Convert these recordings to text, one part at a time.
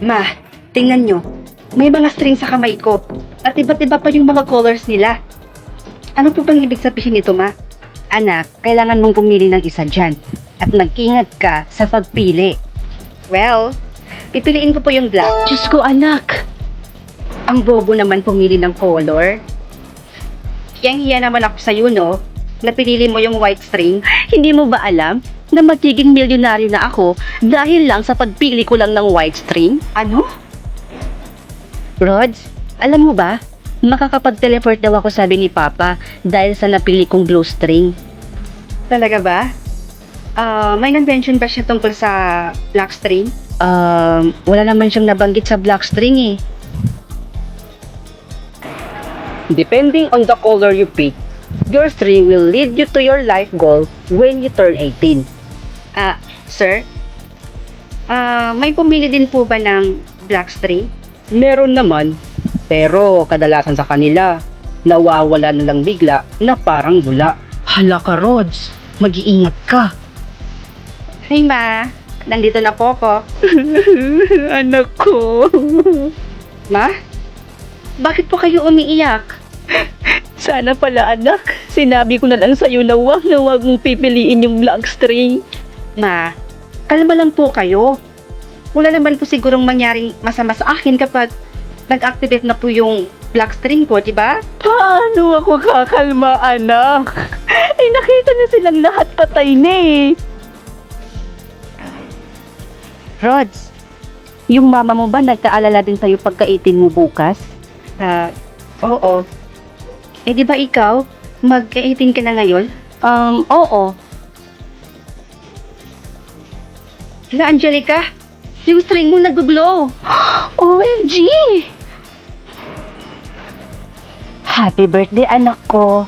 Ma, tingnan nyo. May mga string sa kamay ko. At iba't iba pa yung mga colors nila. Ano po bang ibig sabihin nito, Ma? Anak, kailangan mong pumili ng isa dyan. At mag-ingat ka sa pagpili. Well, pipiliin ko po yung black. Diyos ko, anak. Ang bobo naman pumili ng color. Hiyang-hiya naman ako sa'yo, no? Napilili mo yung white string. Hindi mo ba alam na magiging milyonaryo na ako dahil lang sa pagpili ko lang ng white string? Ano? Rods, alam mo ba? Makakapag-teleport daw ako, sabi ni Papa, dahil sa napili kong blue string. Talaga ba? May nag-mention ba siya tungkol sa black string? Wala naman siyang nabanggit sa black string eh. Depending on the color you pick, your string will lead you to your life goal when you turn 18. Sir? May pumili din po ba ng black string? Meron naman, pero kadalasan sa kanila, nawawala na lang bigla na parang bula. Hala ka, Rods. Mag-iingat ka. Hey, Ma. Nandito na po ako. Anak ko. Ma? Bakit po kayo umiiyak? Sana pala, anak. Sinabi ko na lang sa'yo na huwag mong pipiliin yung black string. Ma, kalma lang po kayo. Wala naman po sigurong mangyaring masama sa akin kapag nag-activate na po yung black string ko, di ba? Paano ako kakalma, anak? Ay, nakita na silang lahat patay na eh. Rods, yung mama mo ba nagkaalala din sa'yo pagka-18 mo bukas? Oo. Eh, di ba ikaw? Mag-18 ka na ngayon? Oo. Hala, Angelica, yung string mo nag-glow. OMG! Happy birthday, anak ko.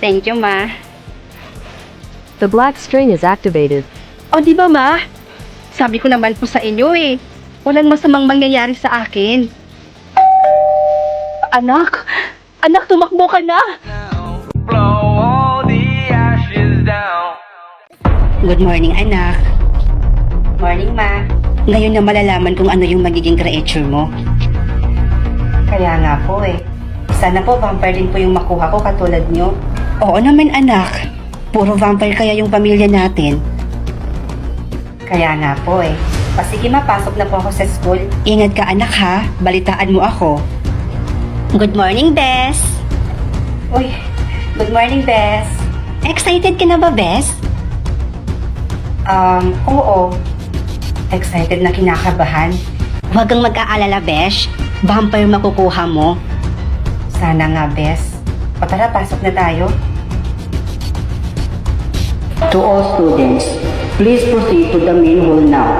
Thank you, Ma. The black string is activated. O, di ba, Ma? Sabi ko naman po sa inyo eh. Walang masamang mangyayari sa akin. Anak, tumakbo ka na. Blow all the ashes down. Good morning, anak. Morning, Ma. Ngayon na malalaman kung ano yung magiging creature mo. Kaya nga po eh. Sana po vampire din po yung makuha ko katulad nyo. Oo naman, anak. Puro vampire kaya yung pamilya natin. Kaya nga po eh. Sige, mapasok na po ako sa school. Ingat ka, anak, ha. Balitaan mo ako. Good morning, Bes. Uy, good morning, Bes. Excited ka na ba, Bes? Oo. Excited na kinakabahan. Huwag kang mag-aalala, Besh. Vampire makukuha mo. Sana nga, Bes. O tara, pasok na tayo. To all students, please proceed to the main hall now.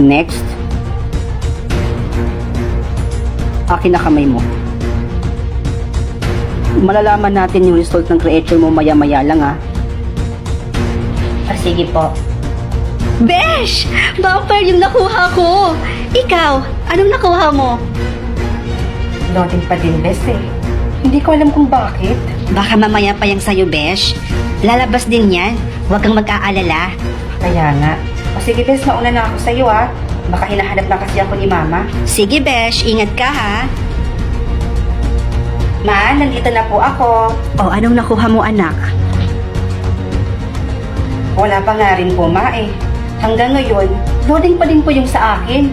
Next. Akin na kamay mo. Malalaman natin yung result ng creature mo maya-maya lang, ha. Sige po. Besh! Vampire yung nakuha ko! Ikaw, anong nakuha mo? Loading pa din, Bes eh. Hindi ko alam kung bakit. Baka mamaya pa yung sa'yo, Besh. Lalabas din yan. Huwag kang mag-aalala. Kaya nga. Sige, Bes, mauna na ako sa'yo, ha. Baka hinahanap na kasi ako ni Mama. Sige, Besh. Ingat ka, ha. Ma, nandito na po ako. Anong nakuha mo, anak? Wala pa nga rin po, Ma, eh. Hanggang ngayon, loading pa din po yung sa akin.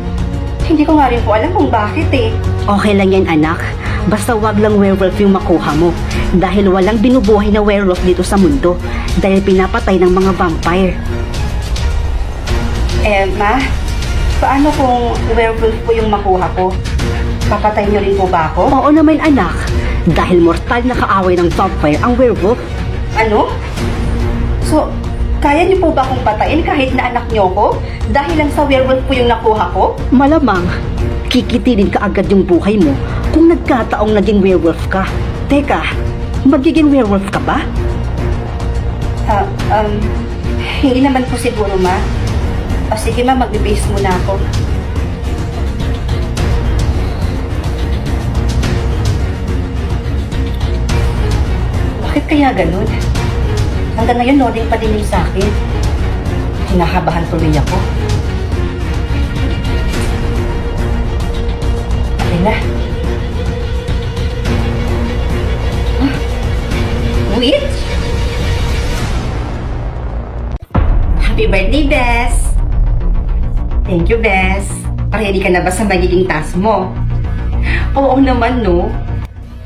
Hindi ko nga rin po alam kung bakit, eh. Okay lang yan, anak. Basta wag lang werewolf yung makuha mo. Dahil walang binubuhay na werewolf dito sa mundo. Dahil pinapatay ng mga vampire. Ma, paano kung werewolf po yung makuha ko? Papatay niyo rin po ba ako? Oo naman, anak. Dahil mortal na kaaway ng vampire ang werewolf. Ano? So, kaya niyo po ba akong patayin kahit na anak niyo ko? Dahil lang sa werewolf po yung nakuha ko? Malamang, kikitinin ka agad yung buhay mo kung nagkataong naging werewolf ka. Teka, magiging werewolf ka ba? Hindi naman po siguro, Ma. Sige, Ma, mag-base muna ako. Bakit kaya ganun? Hanggang ngayon, loading pa din yung sa akin. Kinakabahan tuloy ako. Okay na. Ah, wait! Happy birthday, Bes! Thank you, Bes. Ready ka na ba sa magiging task mo? Oo naman, no?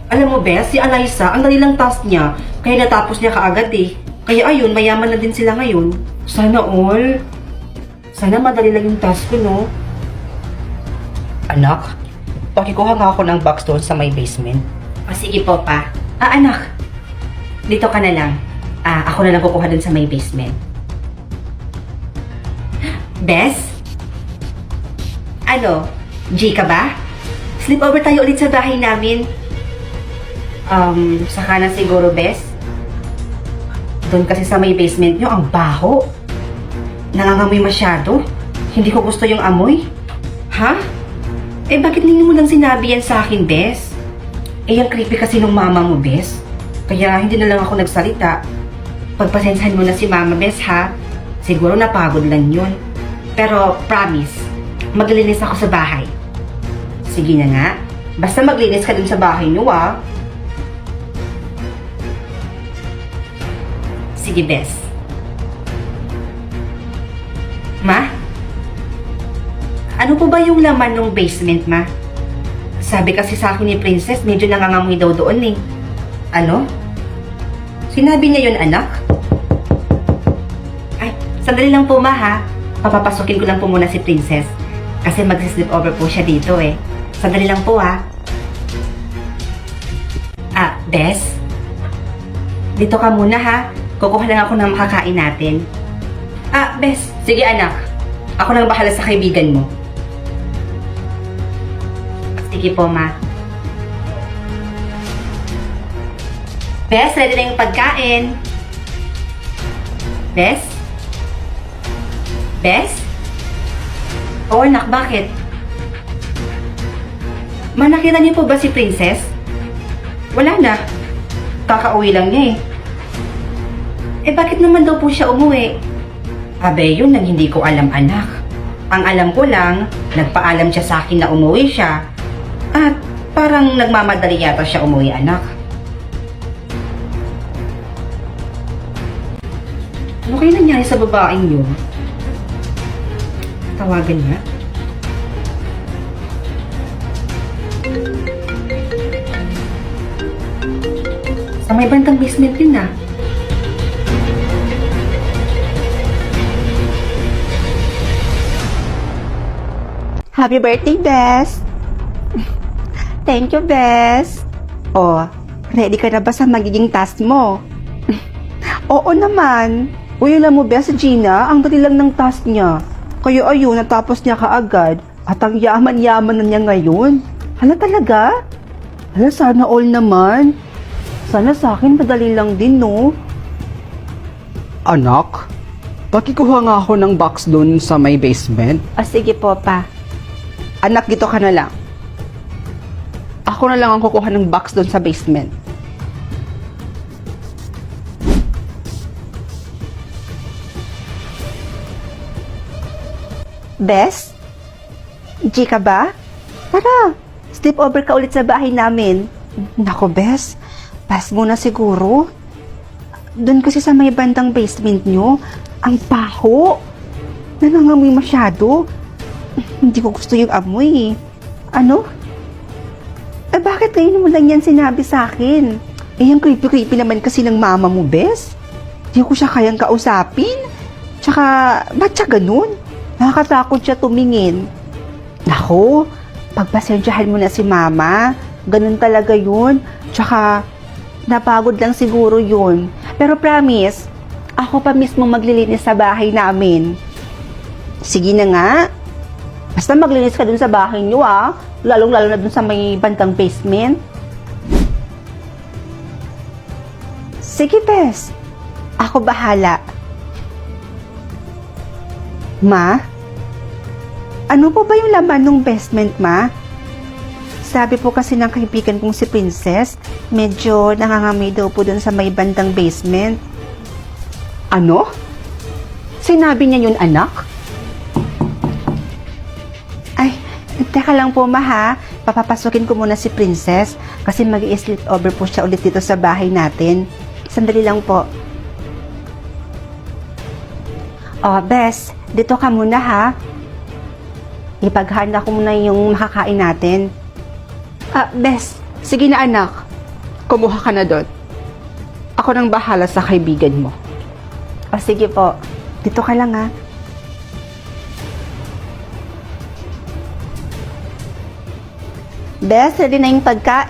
Alam mo, Bes, si Eliza, ang dali lang task niya, kaya natapos niya kaagad eh. Kaya ayun, mayaman na din sila ngayon. Sana all. Sana madali lang yung task ko, no? Anak, pakikuha nga ako ng box doon sa may basement. O sige po, pa. Anak, dito ka na lang. Ako na lang kukuha doon sa may basement. Bes? Ano? G ka ba? Sleepover tayo ulit sa bahay namin. Saka na siguro, Bes. Doon kasi sa may basement nyo, ang baho. Nangangamoy masyado. Hindi ko gusto yung amoy. Ha? Eh, bakit hindi mo lang sinabi yan sa akin, Bes? Eh, yung creepy kasi nung mama mo, Bes. Kaya hindi na lang ako nagsalita. Pagpasensyahan mo na si mama, Bes, ha? Siguro napagod lang yun. Pero, promise, maglilinis ako sa bahay. Sige na nga. Basta maglinis ka dun sa bahay nyo, ah. Sige, Bes. Ma? Ano po ba yung laman ng basement, Ma? Sabi kasi sa akin ni Princess, medyo nangangamoy daw doon eh. Ano? Sinabi niya yun, anak? Ay, sandali lang po, Ma, ha? Papapasukin ko lang po muna si Princess. Kasi mag-sleep over po siya dito eh. Sandali lang po, ha? Bes? Dito ka muna, ha? Kukuha lang ako ng makakain natin. Bes, sige anak. Ako nang bahala sa kaibigan mo. Sige po, Ma. Bes, ready na yung pagkain. Bes? Bes? Oo, anak, bakit? Ma, nakita niyo po ba si Princess? Wala na. Kakauwi lang niya eh. Eh, bakit naman daw po siya umuwi? Abe, yun ang hindi ko alam, anak. Ang alam ko lang, nagpaalam siya sa akin na umuwi siya. At parang nagmamadali yata siya umuwi, anak. Ano kaya nangyari sa babaeng yun? Tawagan niya? Sa may bantang basement yun, ah. Happy birthday, Bes! Thank you, Bes! Oh, ready ka na ba sa magiging task mo? Oo naman. Uy, alam mo, Bes, Gina, ang dali lang ng task niya. Kaya ayun, natapos niya kaagad. At ang yaman-yaman na niya ngayon. Hala talaga? Hala, sana all naman. Sana sa akin madali lang din, no? Anak, pakikuha nga ako ng box doon sa may basement. Sige po, pa. Anak, dito ka na lang. Ako na lang ang kukuha ng box doon sa basement. Bes? G ka ba? Tara, sleep over ka ulit sa bahay namin. Nako, Bes. Pass mo na siguro. Doon kasi sa may bandang basement nyo, ang baho. Nangangamoy masyado. Hindi ko gusto yung amoy. Ano? Eh, bakit ngayon mo lang yan sinabi sa akin? Eh, yung creepy-creepy naman kasi ng mama mo, Bes. Hindi ko siya kayang kausapin. Tsaka, ba't siya ganun? Nakakatakot siya tumingin. Nako, pagpasensyahan mo na si mama. Ganun talaga yun. Tsaka, napagod lang siguro yun. Pero promise, ako pa mismo maglilinis sa bahay namin. Sige na nga. Basta maglinis ka dun sa bahay nyo, ah. Lalong-lalo na dun sa may bandang basement. Sige, Bes. Ako bahala. Ma? Ano po ba yung laman ng basement, Ma? Sabi po kasi ng kaibigan kong si Princess, medyo nangangamoy daw po dun sa may bandang basement. Ano? Sinabi niya yun, anak? Ay, teka lang po, ma, ha? Papapasukin ko muna si Princess kasi mag-i-sleep over po siya ulit dito sa bahay natin. Sandali lang po. Oh, Bes, dito ka muna, ha? Ipaghanda ko muna yung makakain natin. Bes, sige na, anak. Kumuha ka na doon. Ako nang bahala sa kaibigan mo. Sige po. Dito ka lang, ha? Bes, ready na yung pagkain.